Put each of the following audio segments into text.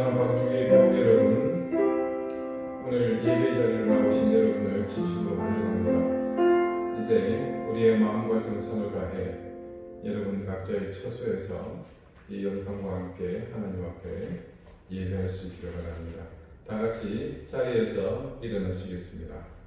사랑하는 방주의 교우 여러분, 오늘 예배 자리로 나오신 여러분을 진심으로 환영합니다. 이제 우리의 마음과 정성을 다해 여러분 각자의 처소에서 이 영상과 함께 하나님 앞에 예배할 수 있기를 바랍니다. 다 같이 자리에서 일어나시겠습니다.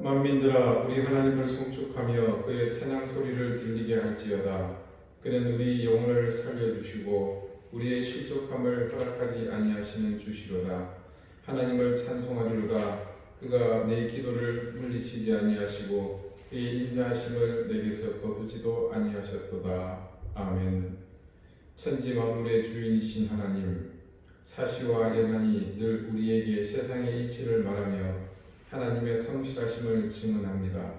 만민들아, 우리 하나님을 송축하며 그의 찬양 소리를 들리게 할지어다. 그는 우리 영혼을 살려주시고 우리의 실족함을 허락하지 아니하시는 주시로다. 하나님을 찬송하리로다. 그가 내 기도를 물리치지 아니하시고 그의 인자하심을 내게서 거두지도 아니하셨도다. 아멘. 천지 만물의 주인이신 하나님, 사시와 영원히 늘 우리에게 세상의 이치를 말하며 하나님의 성실하심을 증언합니다.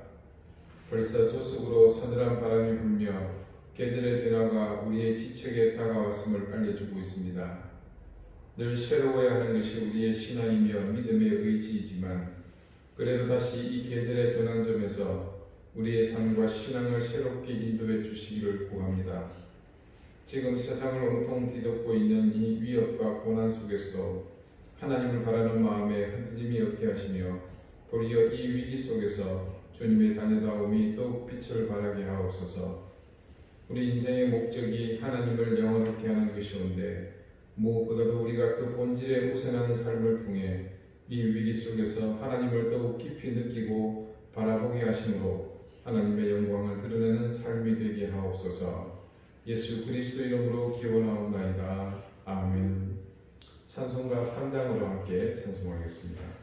벌써 저속으로 서늘한 바람이 불며 계절의 변화가 우리의 지책에 다가왔음을 알려주고 있습니다. 늘 새로워야 하는 것이 우리의 신앙이며 믿음의 의지이지만 그래도 다시 이 계절의 전환점에서 우리의 삶과 신앙을 새롭게 인도해 주시기를 구합니다. 지금 세상을 온통 뒤덮고 있는 이 위협과 고난 속에서도 하나님을 바라는 마음에 흔들림이 없게 하시며 도리어 이 위기 속에서 주님의 자녀다움이 더욱 빛을 발하게 하옵소서. 우리 인생의 목적이 하나님을 영원하게 하는 것이온데 무엇보다도 우리가 그 본질에 우선하는 삶을 통해 이 위기 속에서 하나님을 더욱 깊이 느끼고 바라보게 하심으로 하나님의 영광을 드러내는 삶이 되게 하옵소서. 예수 그리스도 이름으로 기원하옵나이다. 아멘. 찬송가 3장으로 함께 찬송하겠습니다.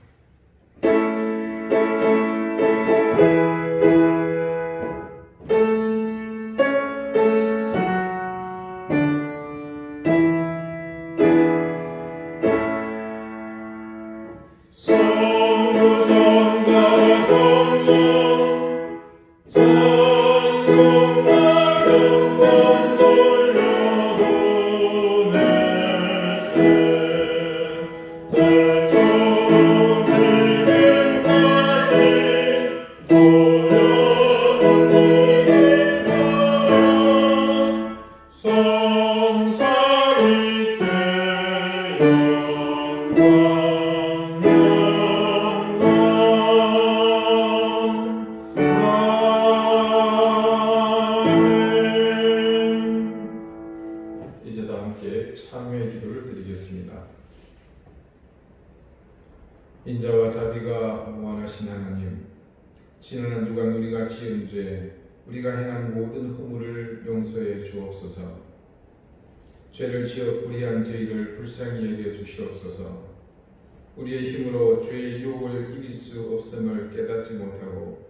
이제 다 함께 참회의 기도를 드리겠습니다. 인자와 자비가 무한하신 하나님, 지난 한 주간 우리가 지은 죄, 우리가 행한 모든 허물을 용서해 주옵소서. 죄를 지어 불의한 저희를 불쌍히 여겨 주시옵소서. 우리의 힘으로 죄의 유혹을 이길 수 없음을 깨닫지 못하고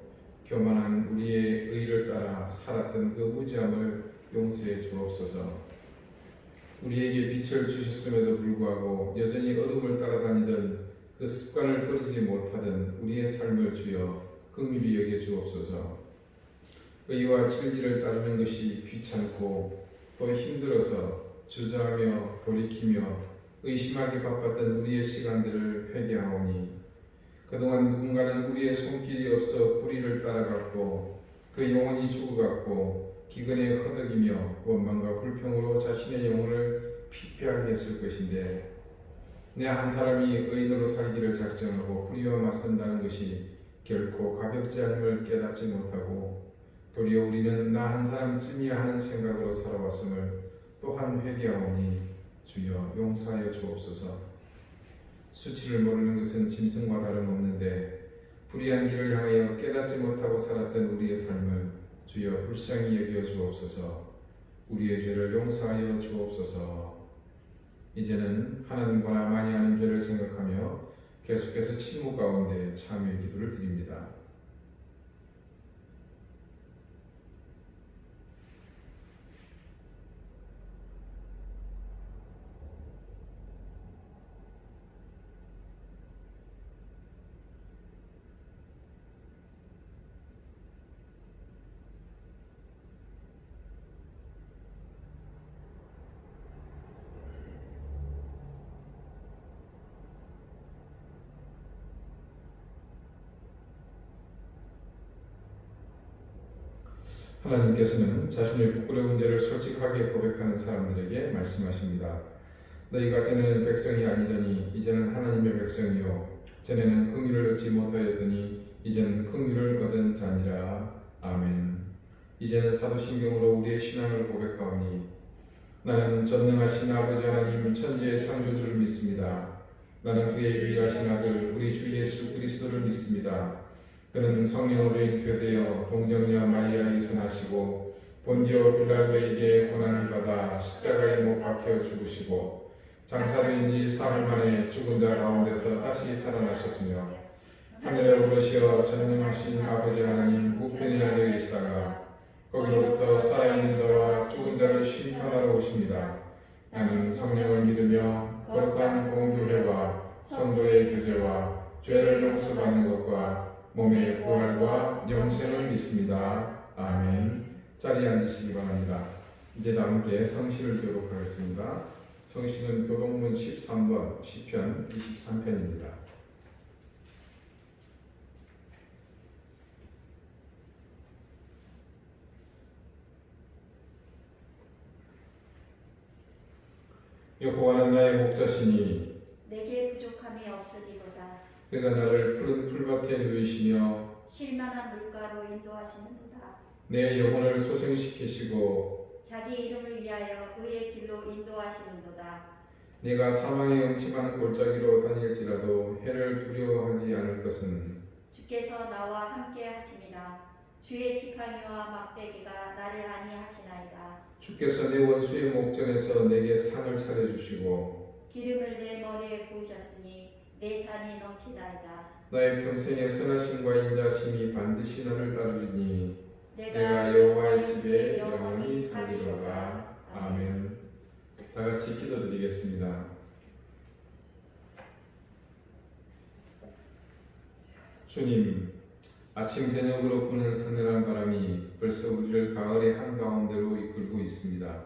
교만한 우리의 의를 따라 살았던 그 무지함을 용서해 주옵소서. 우리에게 빛을 주셨음에도 불구하고 여전히 어둠을 따라다니던 그 습관을 버리지 못하던 우리의 삶을 주여 긍휼히 여겨 주옵소서. 의와 진리를 따르는 것이 귀찮고 또 힘들어서 주저하며 돌이키며 의심하기 바빴던 우리의 시간들을 회개하오니 그동안 누군가는 우리의 손길이 없어 불의를 따라갔고 그 영혼이 죽어갔고 기근에 허덕이며 원망과 불평으로 자신의 영혼을 피폐하게 했을 것인데 내 한 사람이 의인으로 살기를 작정하고 불의와 맞선다는 것이 결코 가볍지 않음을 깨닫지 못하고 도리어 우리는 나 한 사람쯤이야 하는 생각으로 살아왔음을 또한 회개하오니 주여 용서하여 주옵소서. 수치를 모르는 것은 짐승과 다름없는데 불의한 길을 향하여 깨닫지 못하고 살았던 우리의 삶을 주여 불쌍히 여겨 주옵소서. 우리의 죄를 용서하여 주옵소서. 이제는 하나님과 나만이 아는 인한 죄를 생각하며 계속해서 침묵 가운데 참여의 기도를 드립니다. 하나님께서는 자신의 부끄러운 죄를 솔직하게 고백하는 사람들에게 말씀하십니다. 너희가 전에는 백성이 아니더니 이제는 하나님의 백성이요 전에는 긍휼을 얻지 못하였더니 이제는 긍휼을 얻은 자니라. 아멘. 이제는 사도신경으로 우리의 신앙을 고백하오니 나는 전능하신 아버지 하나님 천지의 창조주를 믿습니다. 나는 그의 유일하신 아들 우리 주 예수 그리스도를 믿습니다. 그는 성령으로 잉태되어 동정녀 마리아에서 나시고 본디오 빌라도에게 고난을 받아 십자가에 못 박혀 죽으시고 장사된 지 사흘 만에 죽은 자 가운데서 다시 살아나셨으며 하늘에 오르시어 전능하신 아버지 하나님 우편에 앉아 계시다가 거기로부터 살아있는 자와 죽은 자를 심판하러 오십니다. 나는 성령을 믿으며 거룩한 공교회와 성도의 교제와 죄를 용서받는 것과 몸의 부활과 영생을 믿습니다. 아멘. 자리에 앉으시기 바랍니다. 이제 다 함께 성시를 교독하겠습니다. 성시는 교독문 13번 시편 23편입니다. 여호와는 나의 목자시니 내게 부족함이 없으리로다. 그가 나를 푸른 풀밭에 누이시며 쉴만한 물가로 인도하시는도다. 내 영혼을 소생시키시고 자기 이름을 위하여 의의 길로 인도하시는도다. 내가 사망의 음침한 골짜기로 다닐지라도 해를 두려워하지 않을 것은 주께서 나와 함께 하심이라. 주의 지팡이와 막대기가 나를 안위하시나이다. 주께서 내 원수의 목전에서 내게 상을 차려주시고 기름을 내 머리에 부으셨으니 내 잔이 넘치나이다. 나의 평생의 선하심과 인자심이 반드시 나를 따르리니 내가 여호와의 집에 영원히 살리로다. 아멘. 다 같이 기도드리겠습니다. 주님, 아침 저녁으로 부는 서늘한 바람이 벌써 우리를 가을의 한가운데로 이끌고 있습니다.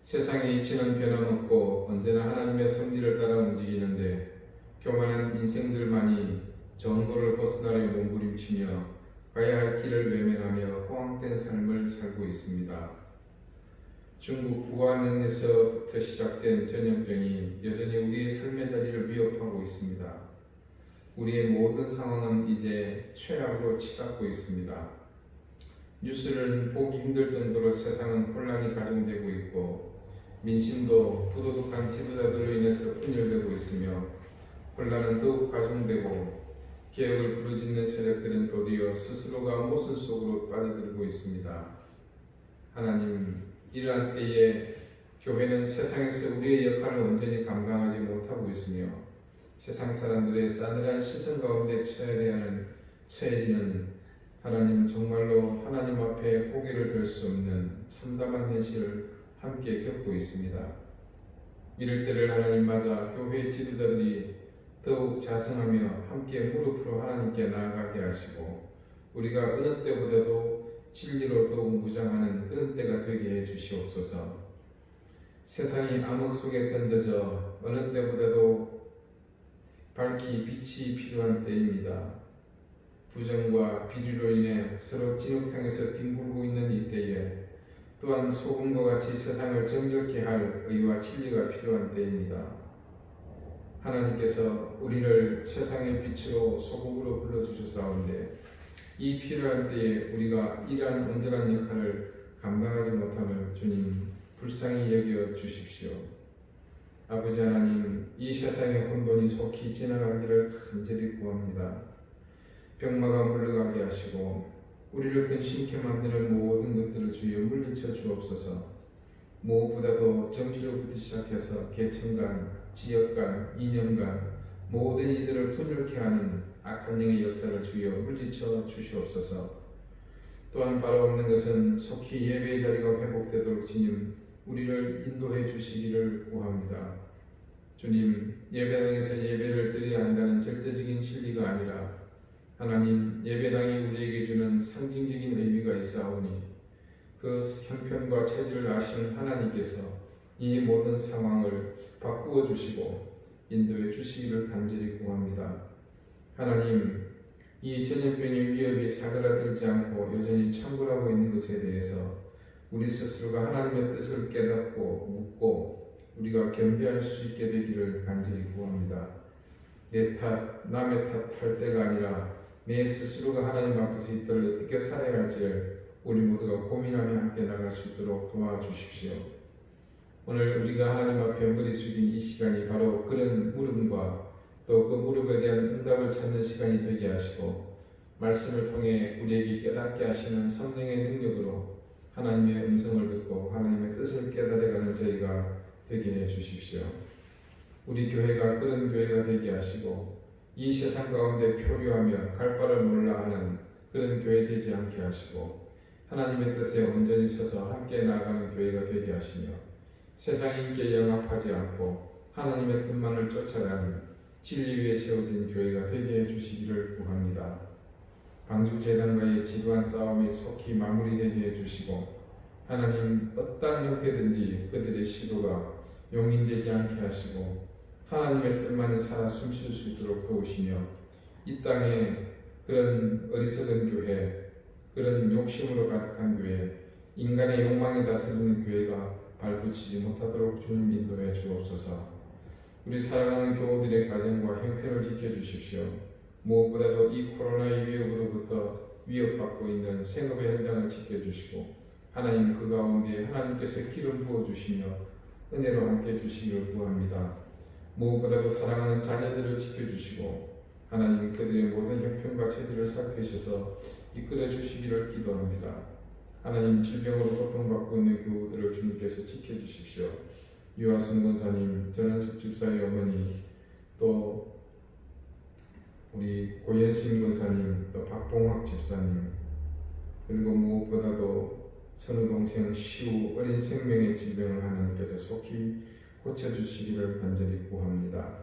세상의 이치는 변함없고 언제나 하나님의 섭리를 따라 움직이는데 교만한 인생들만이 정도를 벗어나려 몸부림치며 가야 할 길을 외면하며 허황된 삶을 살고 있습니다. 중국 우한에서부터 시작된 전염병이 여전히 우리의 삶의 자리를 위협하고 있습니다. 우리의 모든 상황은 이제 최악으로 치닫고 있습니다. 뉴스를 보기 힘들 정도로 세상은 혼란이 가중되고 있고 민심도 부도덕한 지도자들로 인해서 분열되고 있으며 혼란은 더욱 가중되고 개혁을 부르짖는 세력들은 도리어 스스로가 모순 속으로 빠져들고 있습니다. 하나님, 이러한 때에 교회는 세상에서 우리의 역할을 온전히 감당하지 못하고 있으며 세상 사람들의 싸늘한 시선 가운데 처해지는 하나님 정말로 하나님 앞에 고개를 들 수 없는 참담한 현실을 함께 겪고 있습니다. 이럴 때를 하나님 맞아 교회 지도자들이 더욱 자성하며 함께 무릎으로 하나님께 나아가게 하시고 우리가 어느 때보다도 진리로 더욱 무장하는 그런 때가 되게 해주시옵소서. 세상이 암흑 속에 던져져 어느 때보다도 밝히 빛이 필요한 때입니다. 부정과 비리로 인해 서로 진흙탕에서 뒹굴고 있는 이 때에 또한 소금과 같이 세상을 정결케 할 의와 진리가 필요한 때입니다. 하나님께서 우리를 세상의 빛으로 소금으로 불러주셨사온데 이 필요한 때에 우리가 이러한 온전한 역할을 감당하지 못함을 주님 불쌍히 여겨 주십시오. 아버지 하나님, 이 세상의 혼돈이 속히 지나가기를 간절히 구합니다. 병마가 물러가게 하시고 우리를 근심케 만드는 모든 것들을 주여 물리쳐 주옵소서. 무엇보다도 정치로부터 시작해서 계층간 지역 간, 이념 간 모든 이들을 분열케 하는 악한 영의 역사를 주여 물리쳐 주시옵소서. 또한 바로 없는 것은 속히 예배의 자리가 회복되도록 주님 우리를 인도해 주시기를 구합니다. 주님, 예배당에서 예배를 드려야 한다는 절대적인 진리가 아니라 하나님, 예배당이 우리에게 주는 상징적인 의미가 있사오니 그 형편과 체질을 아시는 하나님께서 이 모든 상황을 바꾸어 주시고 인도해 주시기를 간절히 구합니다. 하나님, 이 전염병의 위협이 사그라들지 않고 여전히 창궐하고 있는 것에 대해서 우리 스스로가 하나님의 뜻을 깨닫고 묻고 우리가 겸비할 수 있게 되기를 간절히 구합니다. 내 탓, 남의 탓할 때가 아니라 내 스스로가 하나님 앞에서 이 때를 어떻게 살아야 할지를 우리 모두가 고민하며 함께 나갈 수 있도록 도와주십시오. 오늘 우리가 하나님 앞에 머리 숙인 이 시간이 바로 그런 물음과 또 그 무릎에 대한 응답을 찾는 시간이 되게 하시고 말씀을 통해 우리에게 깨닫게 하시는 성령의 능력으로 하나님의 음성을 듣고 하나님의 뜻을 깨달아가는 저희가 되게 해 주십시오. 우리 교회가 그런 교회가 되게 하시고 이 세상 가운데 표류하며 갈 바를 몰라 하는 그런 교회 되지 않게 하시고 하나님의 뜻에 온전히 서서 함께 나아가는 교회가 되게 하시며 세상 인기에 영합하지 않고 하나님의 뜻만을 쫓아가는 진리 위에 세워진 교회가 되게 해주시기를 구합니다. 방주재단과의 지루한 싸움이 속히 마무리되게 해주시고 하나님 어떠한 형태든지 그들의 시도가 용인되지 않게 하시고 하나님의 뜻만이 살아 숨쉴 수 있도록 도우시며 이 땅에 그런 어리석은 교회, 그런 욕심으로 가득한 교회, 인간의 욕망이 다스리는 교회가 발붙이지 못하도록 주님 인도해 주옵소서. 우리 사랑하는 교우들의 가정과 형편을 지켜주십시오. 무엇보다도 이 코로나의 위협으로부터 위협받고 있는 생업의 현장을 지켜주시고 하나님 그 가운데 하나님께서 기름 부어주시며 은혜로 함께 해주시기를 구합니다. 무엇보다도 사랑하는 자녀들을 지켜주시고 하나님 그들의 모든 형편과 체질을 살피셔서 이끌어 주시기를 기도합니다. 하나님 질병으로 고통받고 있는 교우들을 주님께서 지켜주십시오. 유아순 권사님, 전은숙 집사의 어머니, 또 우리 고현신 권사님, 또 박봉학 집사님, 그리고 무엇보다도 선우 동생 시우 어린 생명의 질병을 하나님께서 속히 고쳐주시기를 간절히 구합니다.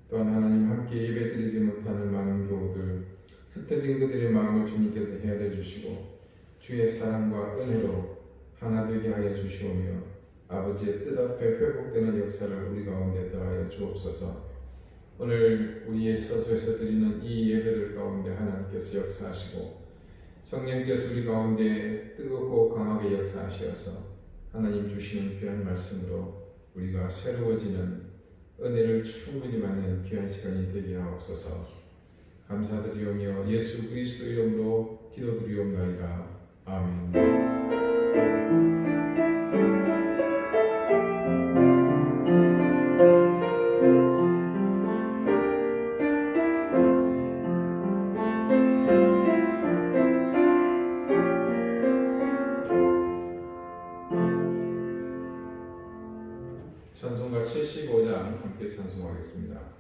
또한 하나님 함께 예배드리지 못하는 많은 교우들, 흩어진 그들의 마음을 주님께서 헤아려 주시고 주의 사랑과 은혜로 하나 되게 하여 주시오며 아버지의 뜻 앞에 회복되는 역사를 우리 가운데 더하여 주옵소서. 오늘 우리의 처소에서 드리는 이 예배를 가운데 하나님께서 역사하시고 성령께서 우리 가운데 뜨겁고 강하게 역사하시어서 하나님 주시는 귀한 말씀으로 우리가 새로워지는 은혜를 충분히 받는 귀한 시간이 되게 하옵소서. 감사드리오며 예수 그리스도 이름으로 기도드리옵나이다. 아멘. 찬송가 75장 함께 찬송하겠습니다.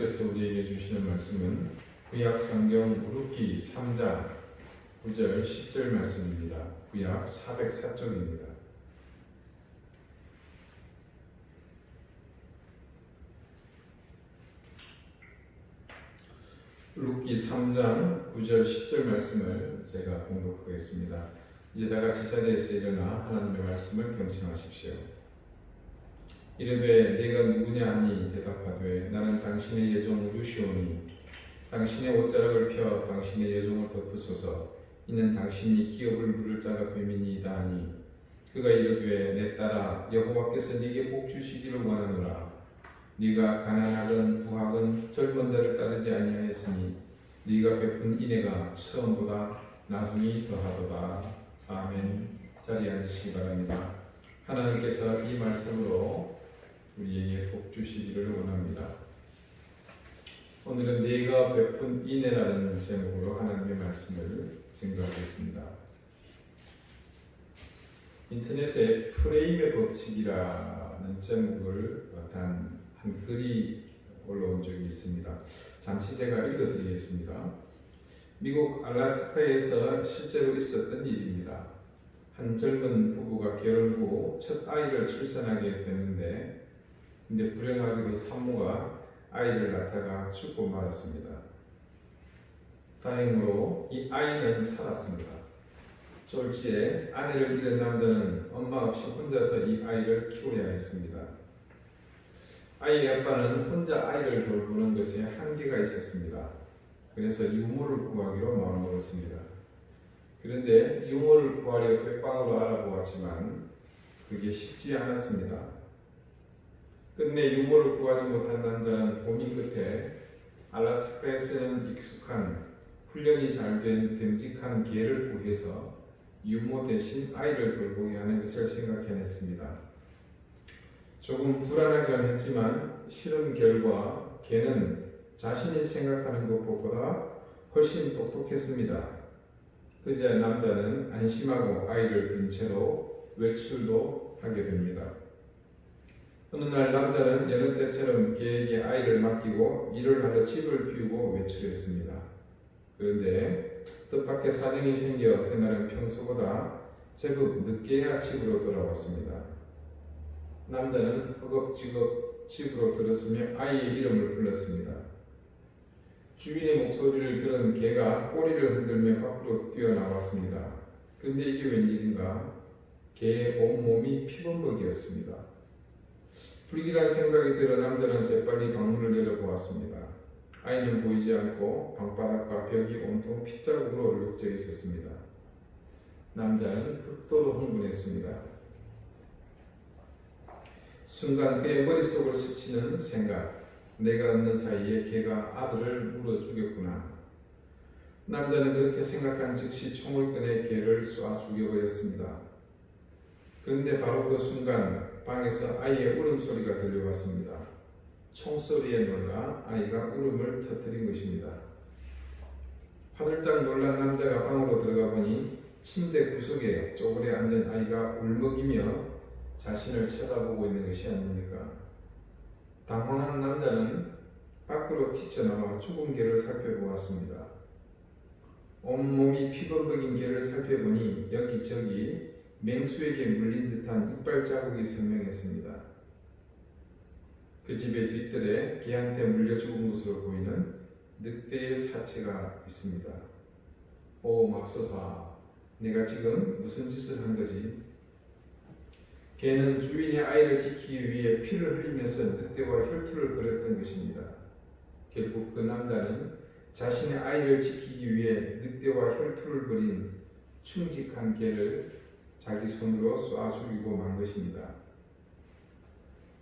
하나님께서 우리에게 주시는 말씀은 구약 성경 룻기 3장 9절 10절 말씀입니다. 구약 404쪽입니다. 룻기 3장 9절 10절 말씀을 제가 봉독하겠습니다. 이제 다 같이 자리에서 일어나 하나님의 말씀을 경청하십시오. 이르되 네가 누구냐 하니 대답하되 나는 당신의 예종 루시오니 당신의 옷자락을 펴 당신의 예종을 덮으소서 이는 당신이 기업을 물을 자가 됨이니이다 하니 그가 이르되 내 딸아 여호와께서 네게 복 주시기를 원하노라 네가 가난하건 부하건 젊은 자를 따르지 아니하였으니 네가 베푼 인애가 처음보다 나중이 더하도다. 아멘. 자리에 앉으시기 바랍니다. 하나님께서 이 말씀으로 우리에게 복 주시기를 원합니다. 오늘은 네가 베푼 인애라는 제목으로 하나님의 말씀을 증거하겠습니다. 인터넷에 프레임의 법칙이라는 제목을 단 한 글이 올라온 적이 있습니다. 잠시 제가 읽어드리겠습니다. 미국 알래스카에서 실제로 있었던 일입니다. 한 젊은 부부가 결혼 후 첫 아이를 출산하게 되는데 근데 불행하게도 산모가 아이를 낳다가 죽고 말았습니다. 다행으로 이 아이는 살았습니다. 졸지에 아내를 잃은 남자는 엄마 없이 혼자서 이 아이를 키워야 했습니다. 아이의 아빠는 혼자 아이를 돌보는 것에 한계가 있었습니다. 그래서 유모를 구하기로 마음먹었습니다. 그런데 유모를 구하려 백방으로 알아보았지만 그게 쉽지 않았습니다. 끝내 유모를 구하지 못한 남자는 고민 끝에 알래스카에서는 익숙한 훈련이 잘 된 듬직한 개를 구해서 유모 대신 아이를 돌보게 하는 것을 생각해냈습니다. 조금 불안하긴 했지만 실험 결과 개는 자신이 생각하는 것보다 훨씬 똑똑했습니다. 그제야 남자는 안심하고 아이를 든 채로 외출도 하게 됩니다. 어느 날 남자는 여느 때처럼 개에게 아이를 맡기고 일을 하러 집을 비우고 외출했습니다. 그런데 뜻밖의 사정이 생겨 그날은 평소보다 제법 늦게야 집으로 돌아왔습니다. 남자는 허겁지겁 집으로 들어서며 아이의 이름을 불렀습니다. 주인의 목소리를 들은 개가 꼬리를 흔들며 밖으로 뛰어나왔습니다. 그런데 이게 웬일인가? 개의 온몸이 피범벅이었습니다. 불길한 생각이 들어 남자는 재빨리 방문을 열어보았습니다. 아이는 보이지 않고 방바닥과 벽이 온통 핏자국으로 얼룩져 있었습니다. 남자는 극도로 흥분했습니다. 순간 그의 머릿속을 스치는 생각, 내가 없는 사이에 개가 아들을 물어 죽였구나. 남자는 그렇게 생각한 즉시 총을 꺼내 개를 쏴 죽여버렸습니다. 그런데 바로 그 순간 방에서 아이의 울음소리가 들려왔습니다. 총소리에 놀라 아이가 울음을 터뜨린 것입니다. 화들짝 놀란 남자가 방으로 들어가 보니 침대 구석에 쪼그려 앉은 아이가 울먹이며 자신을 쳐다보고 있는 것이 아닙니까? 당황한 남자는 밖으로 튀쳐나와 죽은 개를 살펴보았습니다. 온몸이 피범벅인 개를 살펴보니 여기저기 맹수에게 물린 듯한 이빨 자국이 선명했습니다. 그 집의 뒷뜰에 개한테 물려 죽은 것으로 보이는 늑대의 사체가 있습니다. 오 맙소사, 내가 지금 무슨 짓을 한 거지? 개는 주인의 아이를 지키기 위해 피를 흘리면서 늑대와 혈투를 벌였던 것입니다. 결국 그 남자는 자신의 아이를 지키기 위해 늑대와 혈투를 벌인 충직한 개를 자기 손으로 쏴 죽이고 만 것입니다.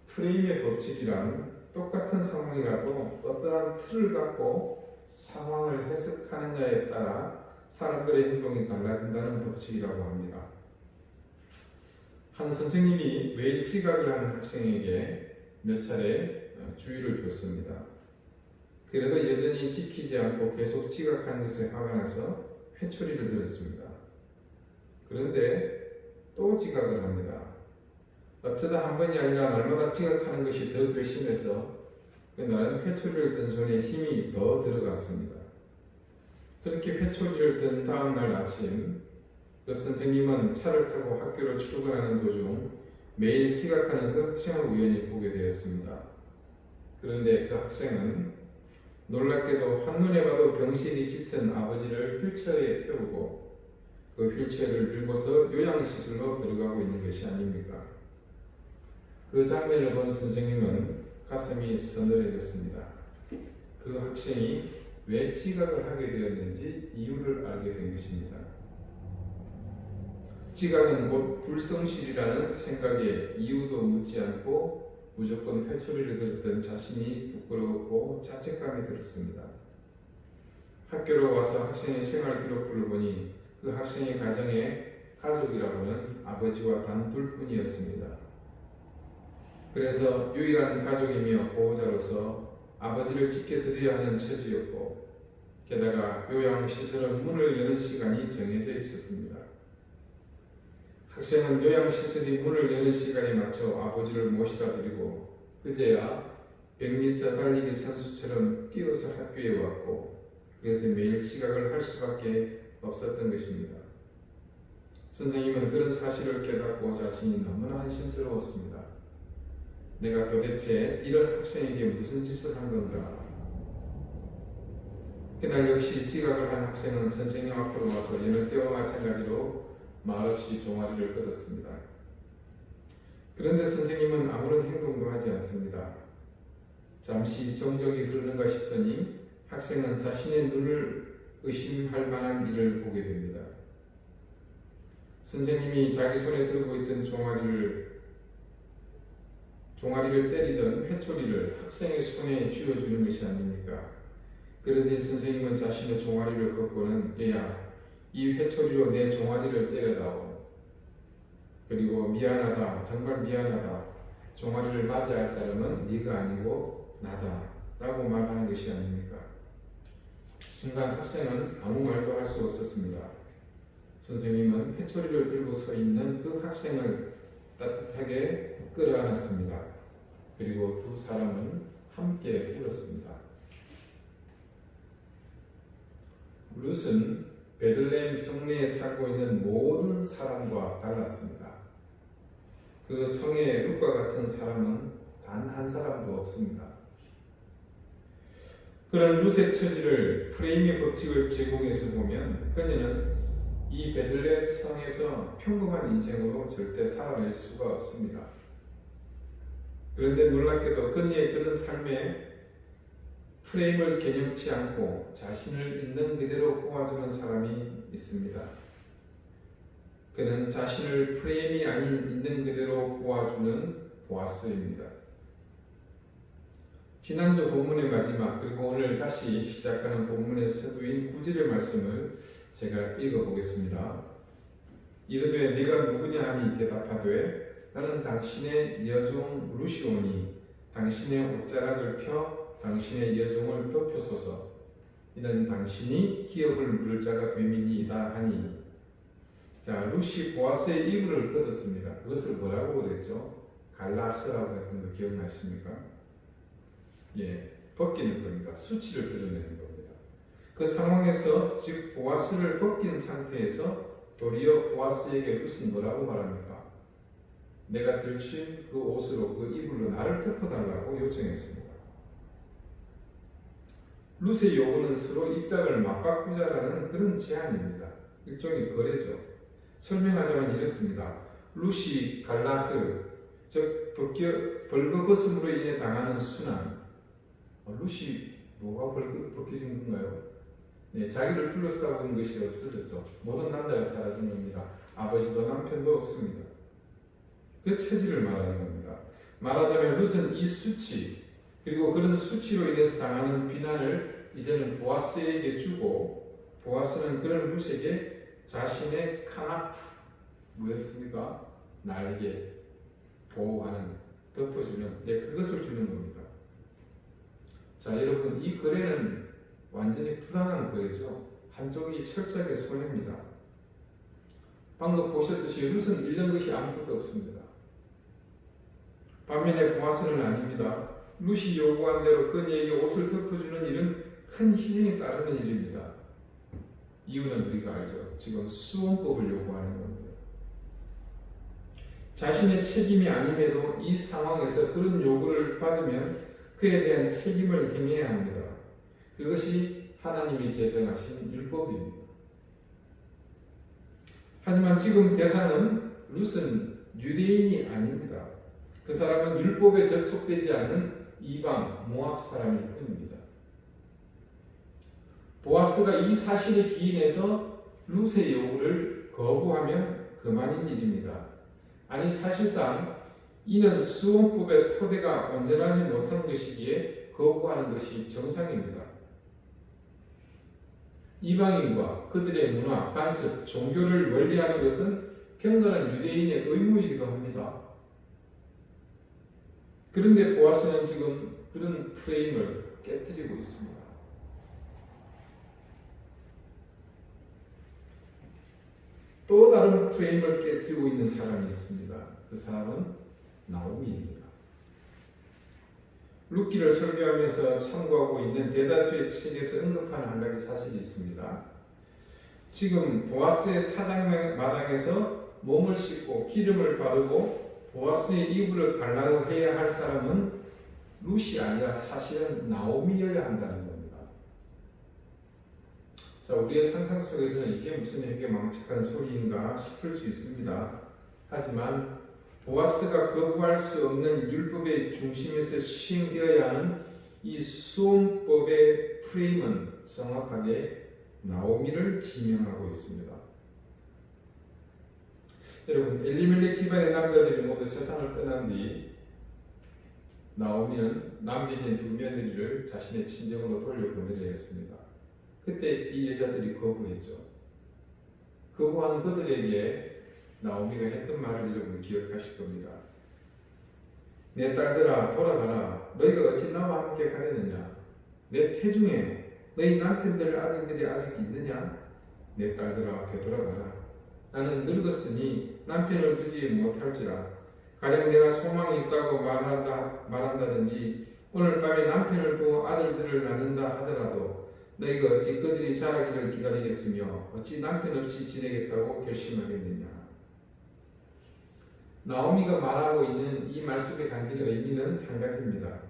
프레임의 법칙이란 똑같은 상황이라도 어떠한 틀을 갖고 상황을 해석하느냐에 따라 사람들의 행동이 달라진다는 법칙이라고 합니다. 한 선생님이 매일 지각을 하는 학생에게 몇 차례 주의를 줬습니다. 그래도 여전히 지키지 않고 계속 지각하는 것에 화가 나서 회초리를 들었습니다. 그런데 또 지각을 합니다. 어쩌다 한 번이 아니라 날마다 지각하는 것이 더 괘씸해서 나는 회초리를 든 손에 힘이 더 들어갔습니다. 그렇게 회초리를 든 다음 날 아침 그 선생님은 차를 타고 학교로 출근하는 도중 매일 지각하는 그 학생을 우연히 보게 되었습니다. 그런데 그 학생은 놀랍게도 한눈에 봐도 병실이 짙은 아버지를 휠체어에 태우고 그 휠체어를 밀고서 요양시설로 들어가고 있는 것이 아닙니까? 그 장면을 본 선생님은 가슴이 서늘해졌습니다. 그 학생이 왜 지각을 하게 되었는지 이유를 알게 된 것입니다. 지각은 곧 불성실이라는 생각에 이유도 묻지 않고 무조건 회초리를 들었던 자신이 부끄러웠고 자책감이 들었습니다. 학교로 와서 학생의 생활 기록부를 보니 그 학생의 가정에 가족이라고는 아버지와 단 둘뿐이었습니다. 그래서 유일한 가족이며 보호자로서 아버지를 지켜드려야 하는 처지였고 게다가 요양시설은 문을 여는 시간이 정해져 있었습니다. 학생은 요양시설이 문을 여는 시간에 맞춰 아버지를 모시다 드리고 그제야 100m 달리기 선수처럼 뛰어서 학교에 왔고 그래서 매일 지각을 할 수밖에 없었던 것입니다. 선생님은 그런 사실을 깨닫고 자신이 너무나 한심스러웠습니다. 내가 도대체 이런 학생에게 무슨 짓을 한 건가? 그날 역시 지각을 한 학생은 선생님 앞으로 와서 여느 때와 마찬가지로 말없이 종아리를 끄덕습니다. 그런데 선생님은 아무런 행동도 하지 않습니다. 잠시 정적이 흐르는가 싶더니 학생은 자신의 눈을 의심할 만한 일을 보게 됩니다. 선생님이 자기 손에 들고 있던 종아리를 때리던 회초리를 학생의 손에 쥐어주는 것이 아닙니까? 그러니 선생님은 자신의 종아리를 걷고는 얘야, 이 회초리로 내 종아리를 때려다오. 그리고 미안하다, 정말 미안하다. 종아리를 맞이할 사람은 네가 아니고 나다 라고 말하는 것이 아닙니까? 순간 학생은 아무 말도 할 수 없었습니다. 선생님은 회초리를 들고 서 있는 그 학생을 따뜻하게 끌어안았습니다. 그리고 두 사람은 함께 울었습니다. 룻은 베들레헴 성내에 살고 있는 모든 사람과 달랐습니다. 그 성에 룻과 같은 사람은 단 한 사람도 없습니다. 그런 룻의 처지를 프레임의 법칙을 제공해서 보면 그녀는 이 베들레헴 성에서 평범한 인생으로 절대 살아낼 수가 없습니다. 그런데 놀랍게도 그녀의 그런 삶에 프레임을 개념치 않고 자신을 있는 그대로 보아주는 사람이 있습니다. 그는 자신을 프레임이 아닌 있는 그대로 보아주는 보아스입니다. 지난주 본문의 마지막 그리고 오늘 다시 시작하는 본문의 서두인 9절의 말씀을 제가 읽어보겠습니다. 이르되 네가 누구냐 하니 대답하되 나는 당신의 여종 루시오니 당신의 옷자락을 펴 당신의 여종을 덮으소서. 이는 당신이 기업을 물을 자가 됨이니이다 하니. 자, 루시 보아스의 이불을 걷었습니다. 그것을 뭐라고 그랬죠? 갈라흐라고 했던 거 기억나십니까? 예, 벗기는 겁니다. 수치를 드러내는 겁니다. 그 상황에서 즉 보아스를 벗긴 상태에서 도리어 보아스에게 룻은 뭐라고 말합니까? 내가 들친 그 옷으로 그 이불로 나를 덮어달라고 요청했습니다. 룻의 요구는 서로 입장을 맞바꾸자라는 그런 제안입니다. 일종의 거래죠. 설명하자면 이렇습니다. 룻이 갈라흐, 즉 벌거벗음으로 인해 당하는 순환. 룻이 뭐가 벗겨진 건가요? 네, 자기를 둘러싸고 것이 없어졌죠. 모든 남자가 사라진 겁니다. 아버지도 남편도 없습니다. 그 처지를 말하는 겁니다. 말하자면 룻은 이 수치 그리고 그런 수치로 인해서 당하는 비난을 이제는 보아스에게 주고 보아스는 그런 룻에게 자신의 카나프 뭐였습니까? 날개 보호하는 덮어주는 그것을 주는 겁니다. 자 여러분 이 거래는 완전히 부당한 거래죠. 한쪽이 철저하게 손해입니다. 방금 보셨듯이 룻은 잃는 것이 아무것도 없습니다. 반면에 보아스는 아닙니다. 룻이 요구한 대로 그녀에게 옷을 덮어주는 일은 큰 희생이 따르는 일입니다. 이유는 우리가 알죠. 지금 수원법을 요구하는 겁니다. 자신의 책임이 아님에도 이 상황에서 그런 요구를 받으면 그에 대한 책임을 행해야 합니다. 그것이 하나님이 제정하신 율법입니다. 하지만 지금 대상은 룻은 유대인이 아닙니다. 그 사람은 율법에 접촉되지 않은 이방 모압 사람일 뿐입니다. 보아스가 이 사실에 기인해서 룻의 요구를 거부하면 그만인 일입니다. 아니 사실상 이는 수원법의 토대가 온전하지 못한 것이기에 거부하는 것이 정상입니다. 이방인과 그들의 문화, 관습, 종교를 멀리하는 것은 경건한 유대인의 의무이기도 합니다. 그런데 보아스는 지금 그런 프레임을 깨뜨리고 있습니다. 또 다른 프레임을 깨뜨리고 있는 사람이 있습니다. 그 사람은 나오미입니다. 룻기를 설교하면서 참고하고 있는 대다수의 책에서 언급하는 한 가지 사실이 있습니다. 지금 보아스의 타작마당에서 몸을 씻고 기름을 바르고 보아스의 이불을 갈라고 해야 할 사람은 룻이 아니라 사실은 나오미여야 한다는 겁니다. 자, 우리의 상상 속에서는 이게 무슨 회개망측한 소리인가 싶을 수 있습니다. 하지만 보아스가 거부할 수 없는 율법의 중심에서 시행되어야 하는 이 수원법의 프레임은 정확하게 나오미를 지명하고 있습니다. 여러분, 엘리멜렉 집안의 남자들이 모두 세상을 떠난 뒤 나오미는 남겨진 두 며느리를 자신의 친정으로 돌려보내려 했습니다. 그때 이 여자들이 거부했죠. 거부한 그들에게 나오미가 했던 말을 여러분 기억하실 겁니다. 내 딸들아 돌아가라. 너희가 어찌 나와 함께 가려느냐? 내 태중에 너희 남편들 아들들이 아직 있느냐? 내 딸들아 되돌아가라. 나는 늙었으니 남편을 두지 못할지라. 가령 내가 소망이 있다고 말한다든지 오늘 밤에 남편을 두어 아들들을 낳는다 하더라도 너희가 어찌 그들이 자라기를 기다리겠으며 어찌 남편 없이 지내겠다고 결심하겠느냐. 나오미가 말하고 있는 이 말 속에 담긴 의미는 한 가지입니다.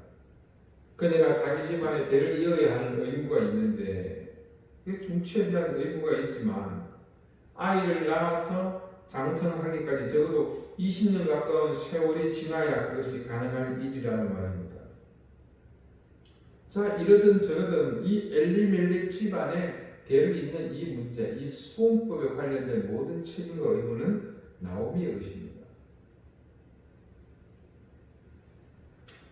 그녀가 자기 집안의 대를 이어야 하는 의무가 있는데 중추에 대한 의무가 있지만 아이를 낳아서 장성하기까지 적어도 20년 가까운 세월이 지나야 그것이 가능한 일이라는 말입니다. 자, 이러든 저러든 이 엘리멜렉 집안에 대를 잇는 이 문제, 이 수원법에 관련된 모든 책임과 의무는 나오미의 것입니다.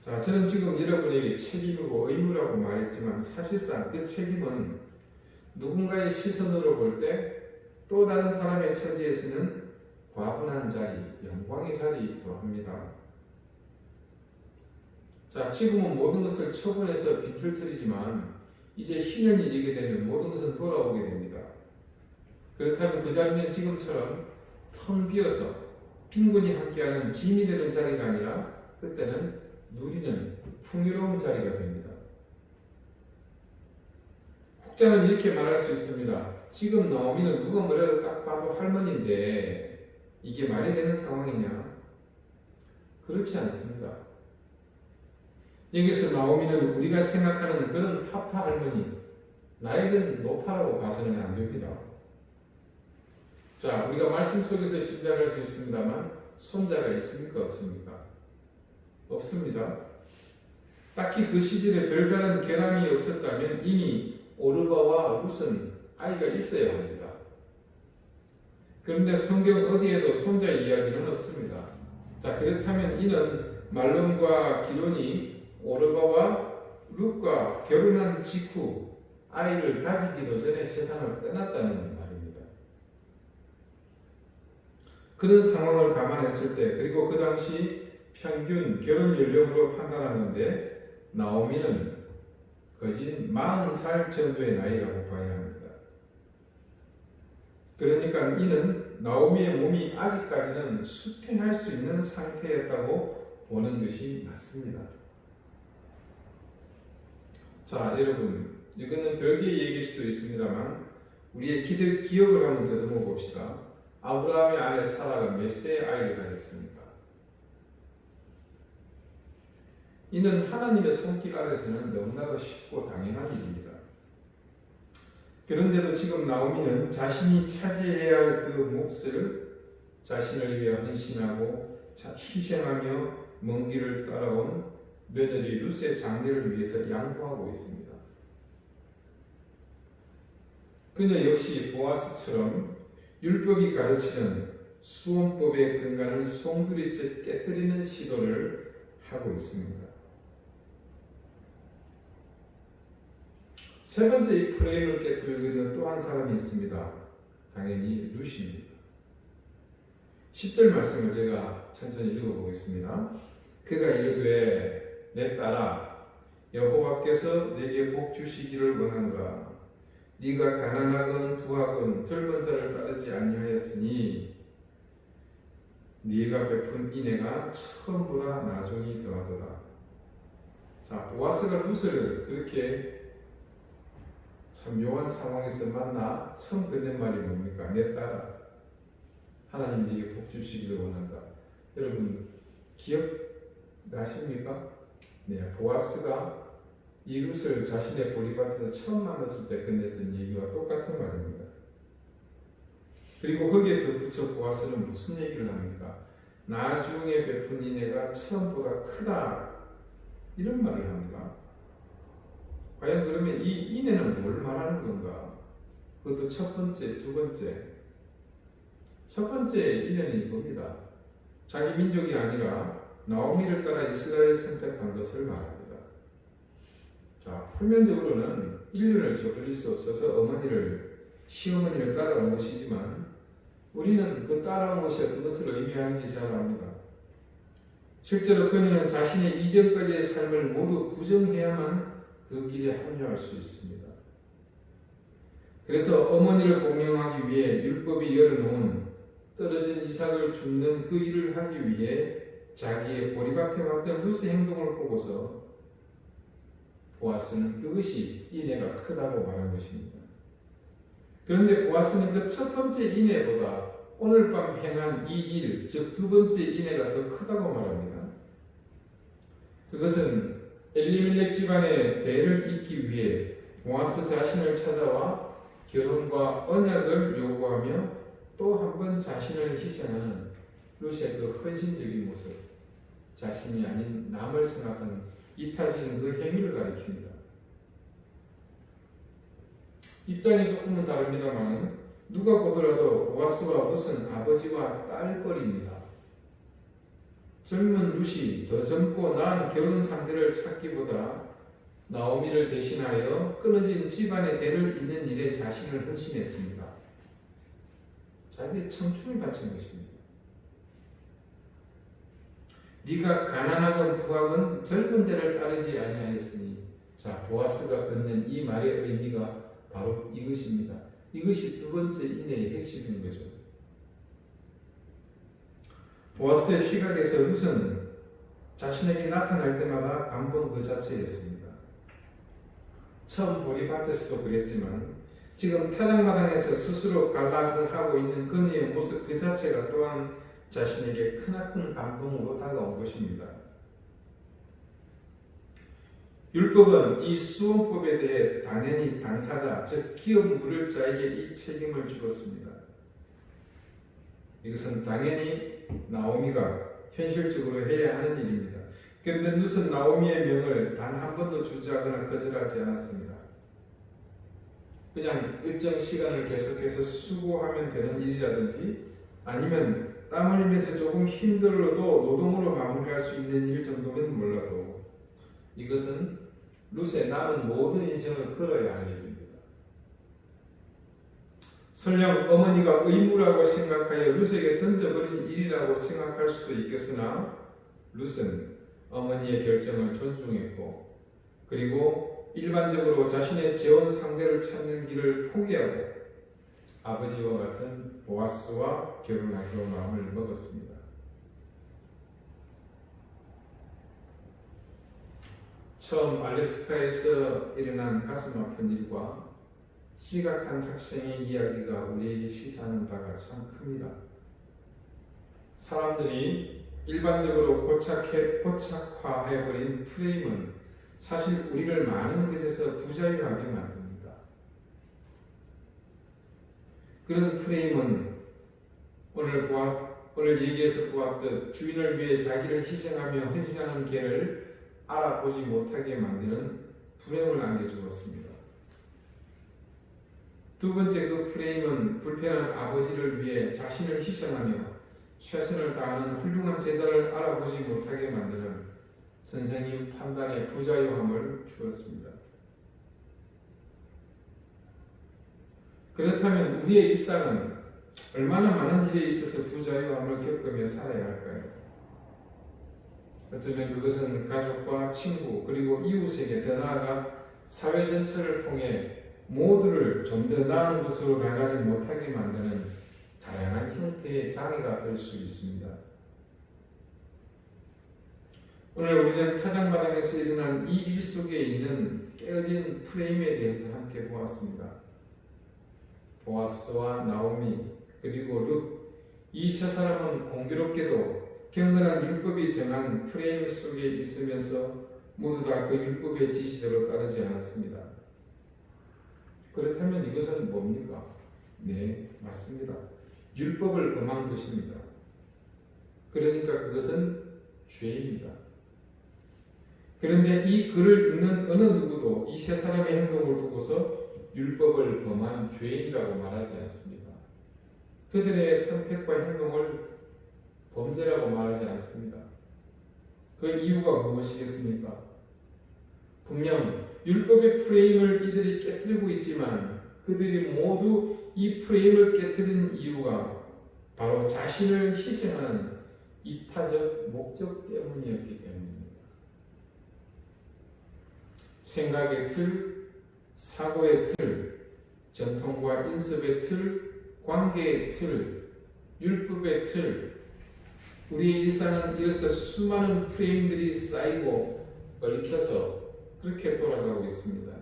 자, 저는 지금 여러분에게 책임이고 의무라고 말했지만 사실상 그 책임은 누군가의 시선으로 볼 때 또 다른 사람의 처지에서는 과분한 자리, 영광의 자리이기도 합니다. 자, 지금은 모든 것을 처분해서 비틀거리지만 이제 희년이 이르게 되면 모든 것은 돌아오게 됩니다. 그렇다면 그 자리는 지금처럼 텅 비어서 빈곤이 함께하는 짐이 되는 자리가 아니라 그때는 누리는 풍요로운 자리가 됩니다. 혹자는 이렇게 말할 수 있습니다. 지금 나오미는 누가 뭐래도 딱 봐도 할머니인데 이게 말이 되는 상황이냐? 그렇지 않습니다. 여기서 나오미는 우리가 생각하는 그런 파파 할머니, 나이는 높아라고 봐서는 안 됩니다. 자, 우리가 말씀 속에서 시작할 수 있습니다만 손자가 있습니까? 없습니까? 없습니다. 딱히 그 시절에 별다른 결함이 없었다면 이미 오르바와 룻은 아이가 있어야 합니다. 그런데 성경 어디에도 손자 이야기는 없습니다. 자, 그렇다면 이는 말론과 기론이 오르바와 룻과 결혼한 직후 아이를 가지기도 전에 세상을 떠났다는 말입니다. 그런 상황을 감안했을 때 그리고 그 당시 평균 결혼 연령으로 판단하는데 나오미는 거진 40살 정도의 나이라고 봐야 합니다. 그러니까 이는 나오미의 몸이 아직까지는 수태할 수 있는 상태였다고 보는 것이 맞습니다. 자, 여러분, 이거는 별개의 얘기일 수도 있습니다만 우리의 기억을 한번 더듬어 봅시다. 아브라함의 아내 사라가 몇 세의 아이를 가졌습니까? 이는 하나님의 손길 아래서는 너무나도 쉽고 당연한 일입니다. 그런데도 지금 나오미는 자신이 차지해야 할 그 몫을 자신을 위해 헌신하고 희생하며 먼 길을 따라온 며느리 룻의 장례를 위해서 양보하고 있습니다. 그녀 역시 보아스처럼 율법이 가르치는 수원법의 근간을 송두리째 깨뜨리는 시도를 하고 있습니다. 세 번째 이 프레임을 깨뜨리고 있는 또 한 사람이 있습니다. 당연히 룻입니다. 10절 말씀을 제가 천천히 읽어보겠습니다. 그가 이르되 내 딸아 여호와께서 내게 복 주시기를 원하노라. 네가 가난하건 부하건 젊은 자를 따르지 아니하였으니 네가 베푼 인애가 처음보다 나중이 더하도다. 자, 보아스가 룻을 그렇게 참 묘한 상황에서 만나 처음 건넨 말이 뭡니까? 내 딸아 하나님 네게 복 주시기를 원한다. 여러분 기억나십니까? 네, 보아스가 이 룻을 자신의 보리밭에서 처음 만났을 때 건넸던 얘기와 똑같은 말입니다. 그리고 거기에 덧붙여 보아스는 무슨 얘기를 합니까? 나중에 베푼 인애가 처음보다 크다 이런 말을 합니다. 과연 그러면 이 인애는 뭘 말하는 건가? 그것도 첫 번째, 두 번째. 첫 번째 인애는 이겁니다. 자기 민족이 아니라 나오미를 따라 이스라엘을 선택한 것을 말합니다. 자, 표면적으로는 인륜을 저버릴 수 없어서 시어머니를 따라온 것이지만 우리는 그 따라온 것이 어떤 것을 의미하는지 잘 압니다. 실제로 그녀는 자신의 이전까지의 삶을 모두 부정해야만 그 길에 합류할 수 있습니다. 그래서 어머니를 공경하기 위해 율법이 열어놓은 떨어진 이삭을 줍는 그 일을 하기 위해 자기의 보리밭에 왔던 룻의 행동을 보고서 보아스는 그것이 인애가 크다고 말한 것입니다. 그런데 보아스는 그 첫 번째 인애보다 오늘 밤 행한 이 일, 즉 두 번째 인애가 더 크다고 말합니다. 그것은 엘리멜렉 집안의 대를 잇기 위해 보아스 자신을 찾아와 결혼과 언약을 요구하며 또 한 번 자신을 희생하는 룻의 그 헌신적인 모습, 자신이 아닌 남을 생각하는 이타적인 그 행위를 가리킵니다. 입장이 조금은 다릅니다만 누가 보더라도 보아스와 룻은 아버지와 딸뻘입니다. 젊은 룻이 더 젊고 나은 결혼 상대를 찾기보다 나오미를 대신하여 끊어진 집안의 대를 잇는 일에 자신을 헌신했습니다. 자기의 청춘을 바친 것입니다. 네가 가난하건 부하건 젊은 자를 따르지 아니하였으니, 자, 보아스가 건넨 이 말의 의미가 바로 이것입니다. 이것이 두 번째 인애의 핵심인 거죠. 보아스의 시각에서 룻은 자신에게 나타날 때마다 감동 그 자체였습니다. 처음 보리밭에서도 그랬지만 지금 타작마당에서 스스로 갈라하고 있는 그녀의 모습 그 자체가 또한 자신에게 크나큰 감동으로 다가온 것입니다. 율법은 이 수원법에 대해 당연히 당사자, 즉 기업 물을 자에게 이 책임을 주었습니다. 이것은 당연히 나오미가 현실적으로 해야 하는 일입니다. 그런데 룻은 나오미의 명을 단 한 번도 주저하거나 거절하지 않았습니다. 그냥 일정 시간을 계속해서 수고하면 되는 일이라든지 아니면 땀 흘리면서 조금 힘들어도 노동으로 마무리할 수 있는 일 정도면 몰라도 이것은 룻의 남은 모든 인생을 걸어야 할 일입니다. 설령 어머니가 의무라고 생각하여 룻에게 던져버린 일이라고 생각할 수도 있겠으나 룻은 어머니의 결정을 존중했고 그리고 일반적으로 자신의 재혼 상대를 찾는 길을 포기하고 아버지와 같은 보아스와 결혼하기로 마음을 먹었습니다. 처음 알래스카에서 일어난 가슴 아픈 일과 지각한 학생의 이야기가 우리에게 시사하는 바가 참 큽니다. 사람들이 일반적으로 고착화해버린 프레임은 사실 우리를 많은 것에서 부자유하게 만듭니다. 그런 프레임은 오늘 얘기에서 보았듯 주인을 위해 자기를 희생하며 헌신하는 길을 알아보지 못하게 만드는 불행을 안겨주었습니다. 두 번째 그 프레임은 불편한 아버지를 위해 자신을 희생하며 최선을 다하는 훌륭한 제자를 알아보지 못하게 만드는 선생님 판단의 부자유함을 주었습니다. 그렇다면 우리의 일상은 얼마나 많은 일에 있어서 부자유함을 겪으며 살아야 할까요? 어쩌면 그것은 가족과 친구 그리고 이웃에게 더 나아가 사회 전체를 통해 모두를 좀 더 나은 곳으로 나가지 못하게 만드는 다양한 형태의 장애가 될 수 있습니다. 오늘 우리는 타작마당에서 일어난 이 일 속에 있는 깨어진 프레임에 대해서 함께 보았습니다. 보아스와 나오미 그리고 룻 이 세 사람은 공교롭게도 경건한 율법이 정한 프레임 속에 있으면서 모두 다 그 율법의 지시대로 따르지 않았습니다. 그렇다면 이것은 뭡니까? 네, 맞습니다. 율법을 범한 것입니다. 그러니까 그것은 죄입니다. 그런데 이 글을 읽는 어느 누구도 이 세 사람의 행동을 두고서 율법을 범한 죄인이라고 말하지 않습니다. 그들의 선택과 행동을 범죄라고 말하지 않습니다. 그 이유가 무엇이겠습니까? 분명 율법의 프레임을 이들이 깨뜨리고 있지만 그들이 모두 이 프레임을 깨뜨린 이유가 바로 자신을 희생하는 이타적 목적 때문이었기 때문입니다. 생각의 틀, 사고의 틀, 전통과 인습의 틀, 관계의 틀, 율법의 틀, 우리의 일상은 이렇듯 수많은 프레임들이 쌓이고 얽혀서 그렇게 돌아가고 있습니다.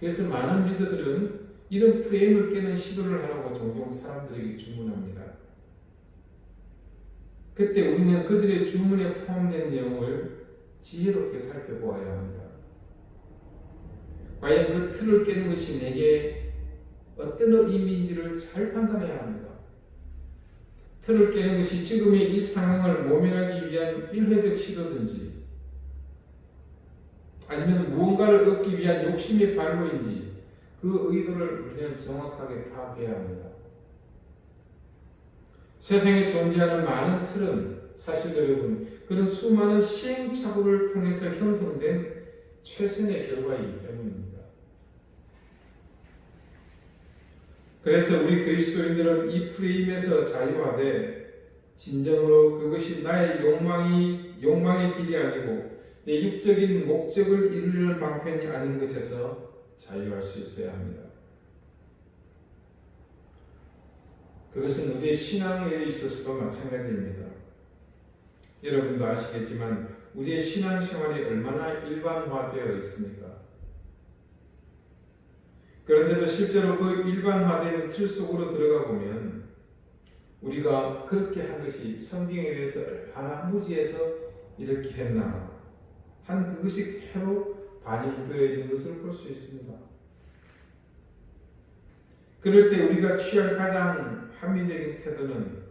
그래서 많은 리더들은 이런 프레임을 깨는 시도를 하라고 종종 사람들에게 주문합니다. 그때 우리는 그들의 주문에 포함된 내용을 지혜롭게 살펴보아야 합니다. 과연 그 틀을 깨는 것이 내게 어떤 의미인지를 잘 판단해야 합니다. 틀을 깨는 것이 지금의 이 상황을 모면하기 위한 일회적 시도든지 아니면 무언가를 얻기 위한 욕심의 발로인지 그 의도를 우리는 정확하게 파악해야 합니다. 세상에 존재하는 많은 틀은 사실 여러분 그런 수많은 시행착오를 통해서 형성된 최선의 결과이기 때문입니다. 그래서 우리 그리스도인들은 이 프레임에서 자유하되 진정으로 그것이 나의 욕망의 길이 아니고 내 육적인 목적을 이루려는 방편이 아닌 것에서 자유할 수 있어야 합니다. 그것은 우리의 신앙에 있어서도 마찬가지입니다. 여러분도 아시겠지만 우리의 신앙생활이 얼마나 일반화되어 있습니까? 그런데도 실제로 그 일반화된 틀 속으로 들어가 보면 우리가 그렇게 한 것이 성경에 대해서 얼마나 무지해서 이렇게 했나 한 그것이 그대로 반영되어 있는 것을 볼 수 있습니다. 그럴 때 우리가 취할 가장 합리적인 태도는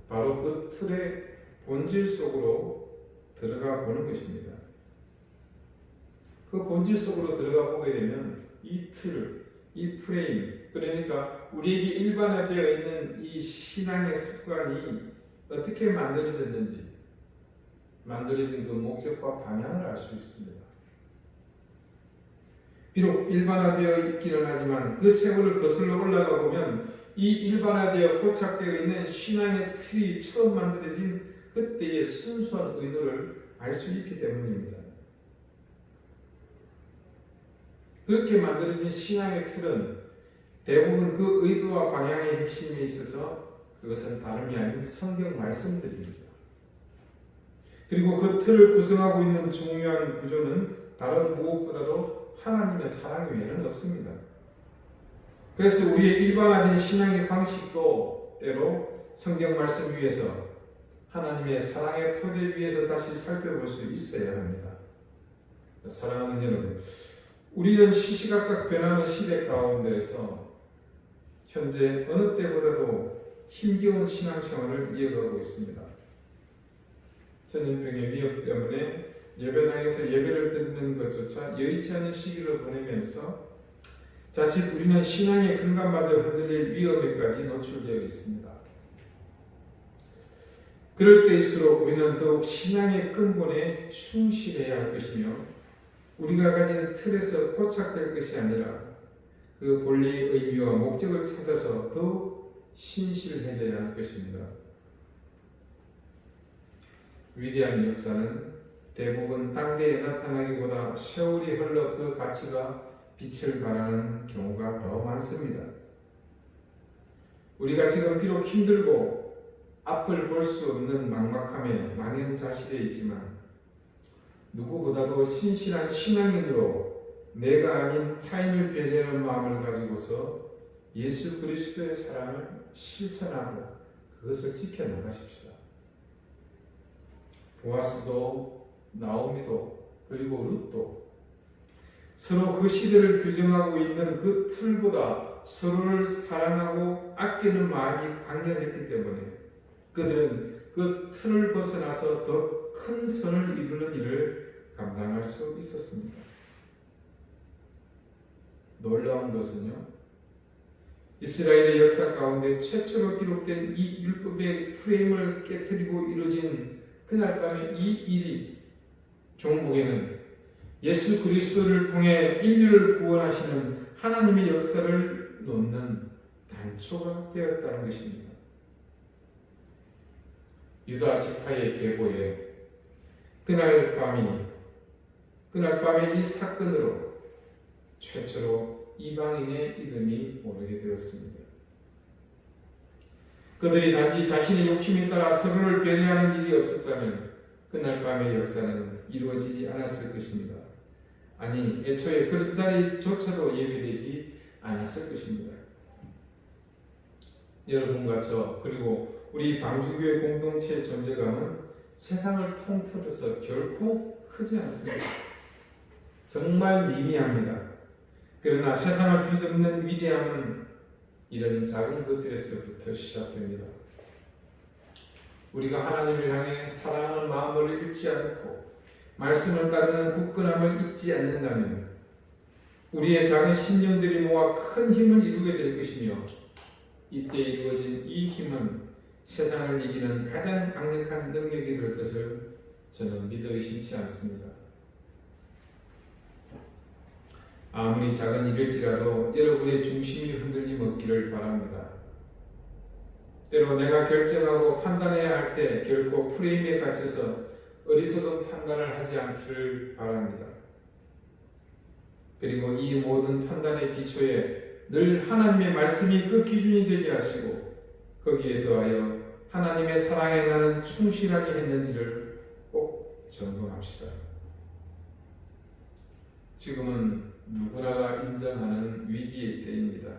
바로 그 틀의 본질 속으로 들어가 보는 것입니다. 그 본질 속으로 들어가 보게 되면 이 틀, 이 프레임, 그러니까 우리에게 일반화되어 있는 이 신앙의 습관이 어떻게 만들어진 그 목적과 방향을 알 수 있습니다. 비록 일반화되어 있기는 하지만 그 세월을 거슬러 올라가 보면 이 일반화되어 고착되어 있는 신앙의 틀이 처음 만들어진 그때의 순수한 의도를 알 수 있기 때문입니다. 그렇게 만들어진 신앙의 틀은 대부분 그 의도와 방향의 핵심에 있어서 그것은 다름이 아닌 성경 말씀들입니다. 그리고 그 틀을 구성하고 있는 중요한 구조는 다른 무엇보다도 하나님의 사랑 외에는 없습니다. 그래서 우리의 일반화된 신앙의 방식도 때로 성경 말씀 위에서 하나님의 사랑의 토대 위에서 다시 살펴볼 수 있어야 합니다. 사랑하는 여러분, 우리는 시시각각 변하는 시대 가운데에서 현재 어느 때보다도 힘겨운 신앙생활을 이어가고 있습니다. 전염병의 위협 때문에 예배당에서 예배를 드리는 것조차 여의치 않은 시기를 보내면서 자칫 우리는 신앙의 근간마저 흔들릴 위험에까지 노출되어 있습니다. 그럴 때일수록 우리는 더욱 신앙의 근본에 충실해야 할 것이며 우리가 가진 틀에서 고착될 것이 아니라 그 본래의 의미와 목적을 찾아서 더욱 신실해져야 할 것입니다. 위대한 역사는 대부분 당대에 나타나기보다 세월이 흘러 그 가치가 빛을 발하는 경우가 더 많습니다. 우리가 지금 비록 힘들고 앞을 볼 수 없는 막막함에 망연자실해 있지만 누구보다도 신실한 신앙인으로 내가 아닌 타인을 배려하는 마음을 가지고서 예수 그리스도의 사랑을 실천하고 그것을 지켜나가십시다. 보아스도 나오미도 그리고 룻도 서로 그 시대를 규정하고 있는 그 틀보다 서로를 사랑하고 아끼는 마음이 강렬했기 때문에 그들은 그 틀을 벗어나서 더 큰 선을 이루는 일을 감당할 수 있었습니다. 놀라운 것은요, 이스라엘의 역사 가운데 최초로 기록된 이 율법의 프레임을 깨뜨리고 이루어진 그날 밤의 이 일이 종복에는 예수 그리스도를 통해 인류를 구원하시는 하나님의 역사를 놓는 단초가 되었다는 것입니다. 유다 지파의 계보에 그날 밤의 이 사건으로 최초로 이방인의 이름이 오르게 되었습니다. 그들이 단지 자신의 욕심에 따라 서로를 배려하는 일이 없었다면 그날 밤의 역사는 이루어지지 않았을 것입니다. 아니, 애초에 그런 자리조차도 예비되지 않았을 것입니다. 여러분과 저 그리고 우리 방주교회 공동체의 존재감은 세상을 통틀어서 결코 크지 않습니다. 정말 미미합니다. 그러나 세상을 뒤덮는 위대함은 이런 작은 것들에서부터 시작됩니다. 우리가 하나님을 향해 사랑하는 마음을 잃지 않고 말씀을 따르는 굳건함을 잊지 않는다면 우리의 작은 신념들이 모아 큰 힘을 이루게 될 것이며 이때 이루어진 이 힘은 세상을 이기는 가장 강력한 능력이 될 것을 저는 믿어 의심치 않습니다. 아무리 작은 일일지라도 여러분의 중심이 흔들림 없기를 바랍니다. 때로 내가 결정하고 판단해야 할 때 결코 프레임에 갇혀서 어리석은 판단을 하지 않기를 바랍니다. 그리고 이 모든 판단의 기초에 늘 하나님의 말씀이 그 기준이 되게 하시고 거기에 더하여 하나님의 사랑에 나는 충실하게 했는지를 꼭 점검합시다. 지금은 누구나가 인정하는 위기의 때입니다.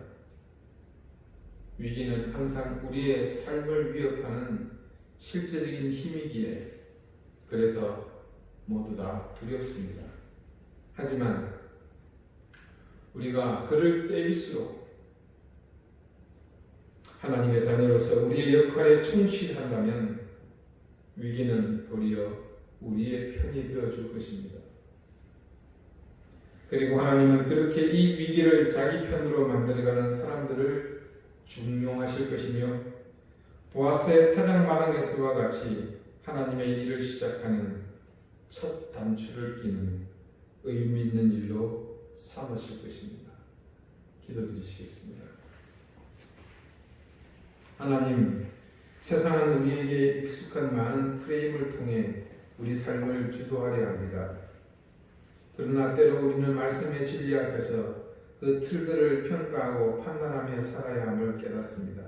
위기는 항상 우리의 삶을 위협하는 실제적인 힘이기에 그래서 모두 다 두렵습니다. 하지만 우리가 그럴 때일수록 하나님의 자녀로서 우리의 역할에 충실한다면 위기는 도리어 우리의 편이 되어줄 것입니다. 그리고 하나님은 그렇게 이 위기를 자기 편으로 만들어가는 사람들을 중용하실 것이며 보아스의 타작마당에서와 같이 하나님의 일을 시작하는 첫 단추를 끼는 의미 있는 일로 삼으실 것입니다. 기도드리시겠습니다. 하나님, 세상은 우리에게 익숙한 많은 프레임을 통해 우리 삶을 주도하려 합니다. 그러나 때로 우리는 말씀의 진리 앞에서 그 틀들을 평가하고 판단하며 살아야 함을 깨닫습니다.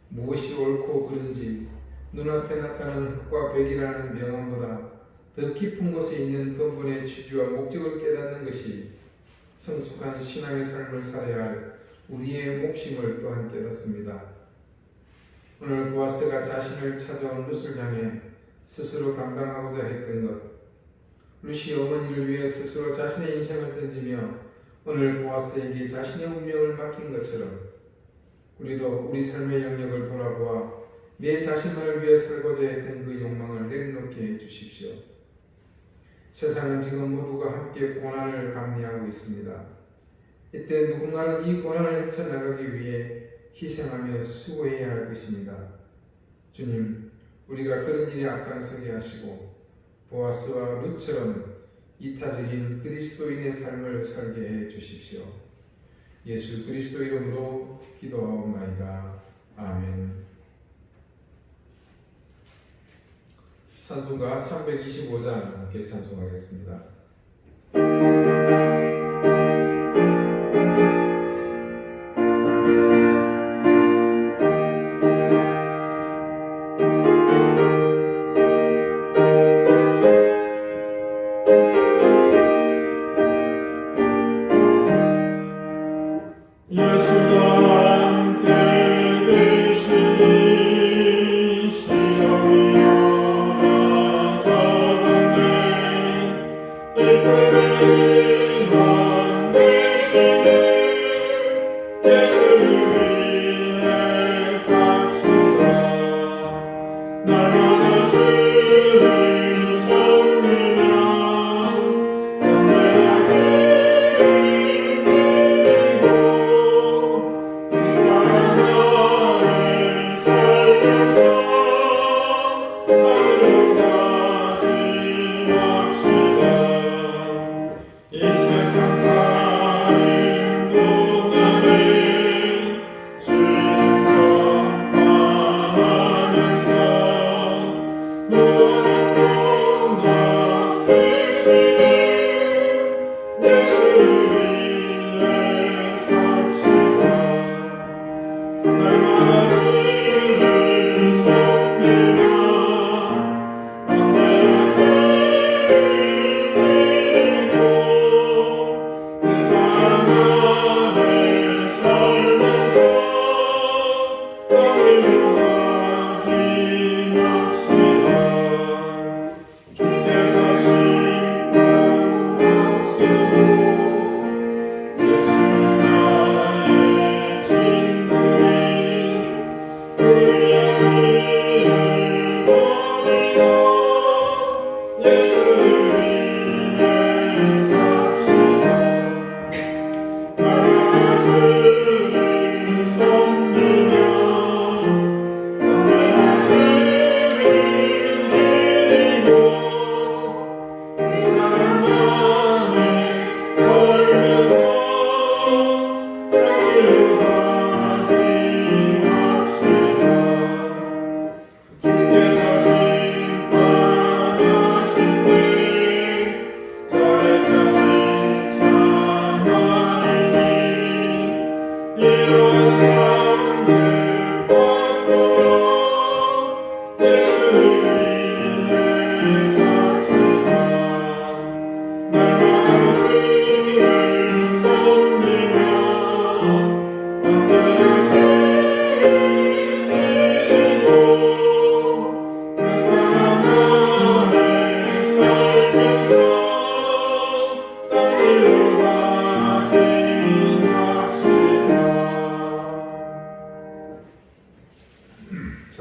무엇이 옳고 그른지, 눈앞에 나타나는 흙과 벽이라는 명암보다 더 깊은 곳에 있는 근본의 취지와 목적을 깨닫는 것이 성숙한 신앙의 삶을 살아야 할 우리의 몫임을 또한 깨닫습니다. 오늘 보아스가 자신을 찾아온 룻을 향해 스스로 감당하고자 했던 것, 룻이 어머니를 위해 스스로 자신의 인생을 던지며 오늘 보아스에게 자신의 운명을 맡긴 것처럼 우리도 우리 삶의 영역을 돌아보아 내 자신만을 위해 살고자 했던 그 욕망을 내려놓게 해 주십시오. 세상은 지금 모두가 함께 고난을 감내하고 있습니다. 이때 누군가는 이 고난을 헤쳐나가기 위해 희생하며 수고해야 할 것입니다. 주님, 우리가 그런 일에 앞장서게 하시고 보아스와 룻처럼 이타적인 그리스도인의 삶을 살게 해 주십시오. 예수 그리스도 이름으로 기도하옵나이다. 아멘. 찬송가 325장 함께 찬송하겠습니다.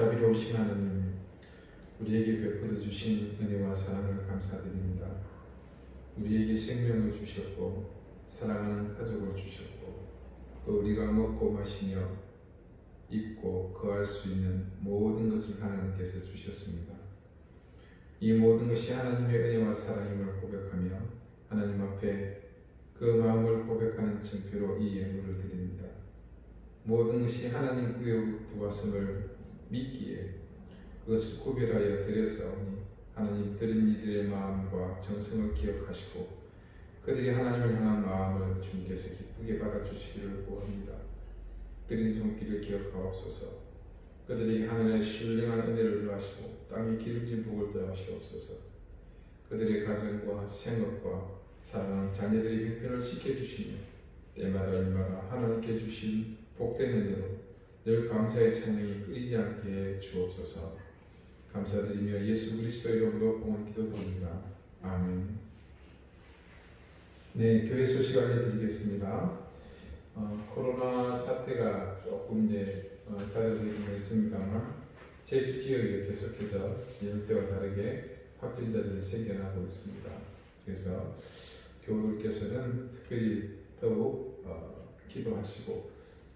자비로우신 하나님, 우리에게 베풀어 주신 은혜와 사랑을 감사드립니다. 우리에게 생명을 주셨고 사랑하는 가족을 주셨고 또 우리가 먹고 마시며 입고 거할 수 있는 모든 것을 하나님께서 주셨습니다. 이 모든 것이 하나님의 은혜와 사랑임을 고백하며 하나님 앞에 그 마음을 고백하는 증표로 이 예물을 드립니다. 모든 것이 하나님 구역 두었음을 믿기에 그것을 구별하여 드렸사오니 하나님 드린 이들의 마음과 정성을 기억하시고 그들이 하나님을 향한 마음을 주님께서 기쁘게 받아주시기를 구합니다. 드린 손길을 기억하옵소서. 그들이 하늘의 신령한 은혜를 더하시고 땅에 기름진 복을 더하시옵소서. 그들의 가정과 생업과 사랑하는 자녀들의 형편을 지켜주시며 때마다 일마다 하나님께 주신 복된 은혜로 늘 감사의 찬양이 끊이지 않게 주옵소서. 감사드리며 예수 그리스도의 이름으로 봉헌 기도드립니다. 아멘. 네, 교회 소식 알려드리겠습니다. 코로나 사태가 조금 잦아들긴 했습니다만 제주 지역에 계속해서 예년 때와 다르게 확진자들이 생겨나고 있습니다. 그래서 교우들께서는 특별히 더욱 기도하시고,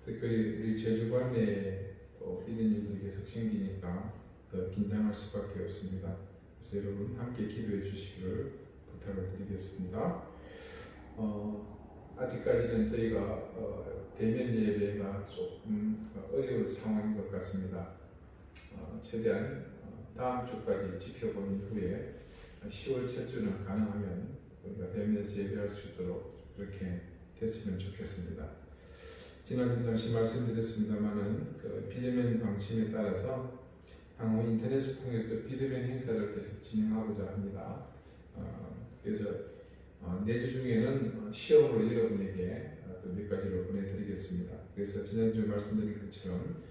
특별히 우리 제주 관내에 또 이런 일들이 계속 생기니까 더 긴장할 수밖에 없습니다. 그래서 여러분 함께 기도해 주시기를 부탁을 드리겠습니다. 아직까지는 저희가 대면 예배가 조금 어려운 상황인 것 같습니다. 최대한 다음 주까지 지켜본 이후에 10월 첫 주는 가능하면 우리가 대면에서 예배할 수 있도록 그렇게 됐으면 좋겠습니다. 지난주 잠시 말씀드렸습니다만은 그 비대면 방침에 따라서 향후 인터넷을 통해서 비대면 행사를 계속 진행하고자 합니다. 그래서 내주 중에는 시험으로 여러분에게 또 몇 가지를 보내드리겠습니다. 그래서 지난주 말씀드린 것처럼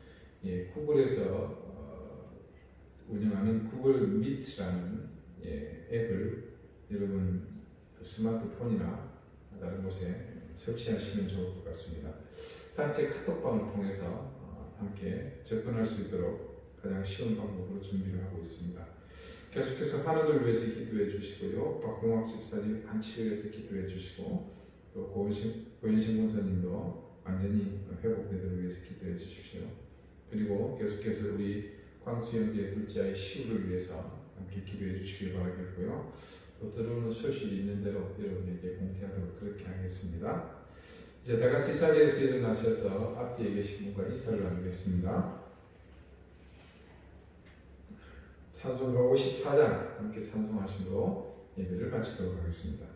구글에서 운영하는 구글 미트라는 앱을 여러분 스마트폰이나 다른 곳에 설치하시면 좋을 것 같습니다. 단체 카톡방을 통해서 함께 접근할 수 있도록 가장 쉬운 방법으로 준비를 하고 있습니다. 계속해서 환우들 위해서 기도해 주시고요. 박봉학 집사님 안치를 위해서 기도해 주시고, 또 고현신 권사님도 완전히 회복되도록 위해서 기도해 주십시오. 그리고 계속해서 우리 광수 형제의 둘째 아이 시우를 위해서 함께 기도해 주시길 바라겠고요. 또 들어오는 소식이 있는 대로 여러분에게 공개하도록 그렇게 하겠습니다. 이제 다 같이 자리에서 일어나셔서 앞뒤에 계신 분과 인사를 나누겠습니다. 찬송가 54장 함께 찬송하시므로 예배를 마치도록 하겠습니다.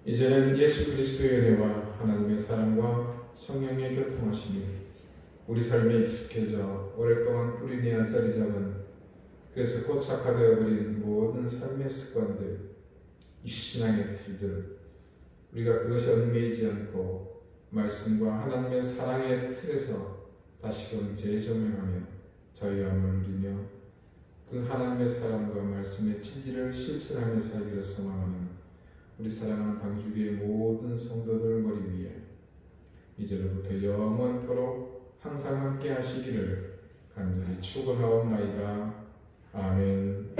이제는 예수 그리스도의 은혜와 하나님의 사랑과 성령의 교통하심이 우리 삶에 익숙해져 오랫동안 뿌리 내어 자리 잡은, 그래서 고착화되어 버린 모든 삶의 습관들, 이 신앙의 틀들, 우리가 그것이 얽매이지 않고 말씀과 하나님의 사랑의 틀에서 다시금 재조명하며 자유함을 누리며 그 하나님의 사랑과 말씀의 진리를 실천하며 살기를 소망하는 우리 사랑하는 방주교의 모든 성도들 머리 위에 이제로부터 영원토록 항상 함께 하시기를 간절히 축원하옵나이다. 아멘.